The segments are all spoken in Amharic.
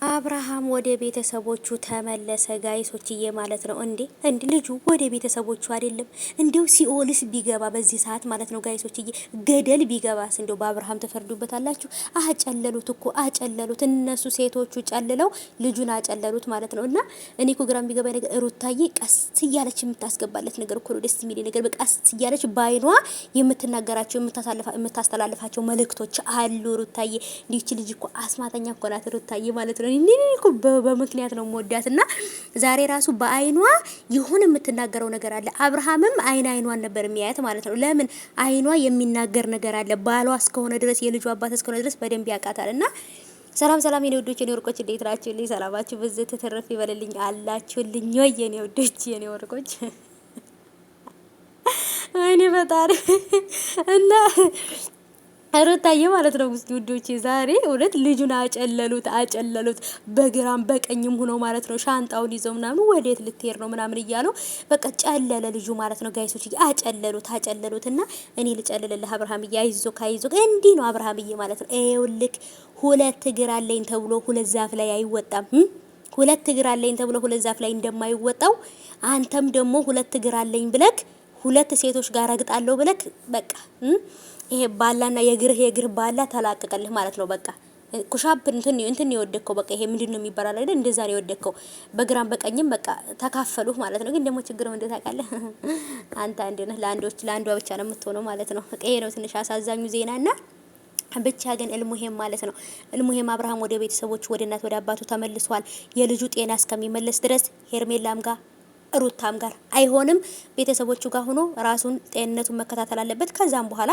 አብርሃም ወደ ቤተሰቦቹ ተመለሰ ጋይሶችዬ ማለት ነው። እንዴ ልጁ ወደ ቤተሰቦቹ አይደለም እንዴው ሲኦልስ ቢገባ በዚህ ሰዓት ማለት ነው ጋይሶችዬ፣ ገደል ቢገባስ እንደው በአብርሃም ተፈርዱበታላችሁ። አጨለሉት እኮ አጨለሉት፣ እነሱ ሴቶቹ ጨልለው ልጁን አጨለሉት ማለት ነው። እና እኔ እኮ ግራም ቢገባ ነገር ሩታዬ ቀስ እያለች የምታስገባለት ነገር እኮ ነው ደስ የሚል ነገር። በቀስ እያለች ባይኗ የምትናገራቸው የምታስተላልፋቸው መልእክቶች አሉ። ሩታዬ እንዲች ልጅ እኮ አስማተኛ እኮ ናት ሩታዬ ማለት ነው። እኮ በምክንያት ነው የምወዳትና ዛሬ ራሱ በአይኗ ይሁን የምትናገረው ነገር አለ። አብርሃምም አይኗን ነበር የሚያያት ማለት ነው። ለምን አይኗ የሚናገር ነገር አለ። ባሏ እስከሆነ ድረስ የልጁ አባት እስከሆነ ድረስ በደንብ ያውቃታልና። ሰላም የኔ ወዶች የኔ ወርቆች እንዴት ናችሁልኝ? ሰላማችሁ በዚህ ተተረፍ ይበልልኝ አላችሁልኝ ወይ የኔ ወዶች የኔ ወርቆች? አይኔ ፈጣሪ እና ሩታዬ ማለት ነው ውዶቼ፣ ዛሬ እውነት ልጁን አጨለሉት በግራም በቀኝም ሆኖ ማለት ነው። ሻንጣውን ይዘው ምናምን ወዴት ልትሄድ ነው ምናምን እያለው በቃ ጨለለ ልጁ ማለት ነው። ጋይሶች አጨለሉት እና እኔ ልጨልልልህ አብርሃምዬ፣ አይዞህ እንዲህ ነው አብርሃምዬ ማለት ነው። ይኸውልህ ሁለት እግር አለኝ ተብሎ ሁለት ዛፍ ላይ አይወጣም። ሁለት እግር አለኝ ተብሎ ሁለት ዛፍ ላይ እንደማይወጣው አንተም ደግሞ ሁለት እግር አለኝ ብለክ ሁለት ሴቶች ጋር ረግጣለሁ ብለክ በቃ ይሄ ባላና የግር ባላ ተላቀቀልህ ማለት ነው። በቃ ኩሻፕ እንትን የወደከው በቃ ይሄ ምንድነው የሚባለው አይደል? እንደዛ ነው የወደከው። በግራም በቀኝም በቃ ተካፈሉህ ማለት ነው። ግን ደግሞ ችግሩ ምን ታውቃለህ? አንተ አንድ ነህ፣ ለአንዷ ብቻ ነው የምትሆነው ማለት ነው። ይሄ ነው ትንሽ አሳዛኙ ዜናና ብቻ ግን እልሙሄም ማለት ነው። እልሙሄም አብርሃም ወደ ቤተሰቦቹ ወደ እናት ወደ አባቱ ተመልሷል። የልጁ ጤና እስከሚመለስ ድረስ ሄርሜላም ጋር ሩታም ጋር አይሆንም። ቤተሰቦቹ ጋር ሆኖ ራሱን ጤንነቱን መከታተል አለበት። ከዛም በኋላ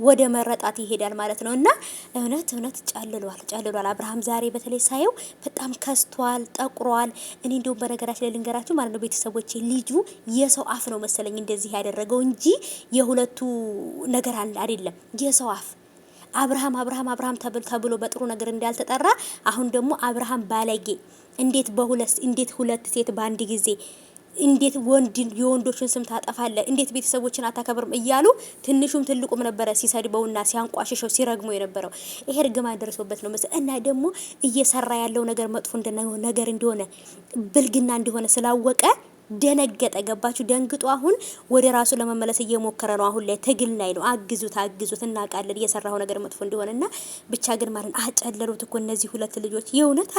ወደ መረጣት ይሄዳል ማለት ነው። እና እውነት ጨልሏል አብርሃም ዛሬ በተለይ ሳየው በጣም ከስቷል፣ ጠቁሯል። እኔ እንደውም በነገራችን ላይ ልንገራችሁ ማለት ነው ቤተሰቦቼ፣ ልጁ የሰው አፍ ነው መሰለኝ እንደዚህ ያደረገው እንጂ የሁለቱ ነገር አይደለም። የሰው አፍ አብርሃም ተብሎ በጥሩ ነገር እንዳልተጠራ አሁን ደግሞ አብርሃም ባለጌ እንዴት ሁለት ሴት በአንድ ጊዜ እንዴት የወንዶችን ስም ታጠፋለ? እንዴት ቤተሰቦችን አታከብርም? እያሉ ትንሹም ትልቁም ነበረ ሲሰድበውና ሲያንቋሽሸው ሲረግመው የነበረው። ይሄ እርግማን ደርሶበት ነው መሰለኝ። እና ደግሞ እየሰራ ያለው ነገር መጥፎ ነገር እንደሆነ ብልግና እንደሆነ ስላወቀ ደነገጠ። ገባችሁ? ደንግጦ አሁን ወደ ራሱ ለመመለስ እየሞከረ ነው። አሁን ላይ ትግል ላይ ነው። አግዙት እናውቃለን እየሰራው ነገር መጥፎ እንደሆነና ብቻ ግን ማለት አጨለሉት እኮ እነዚህ ሁለት ልጆች የእውነት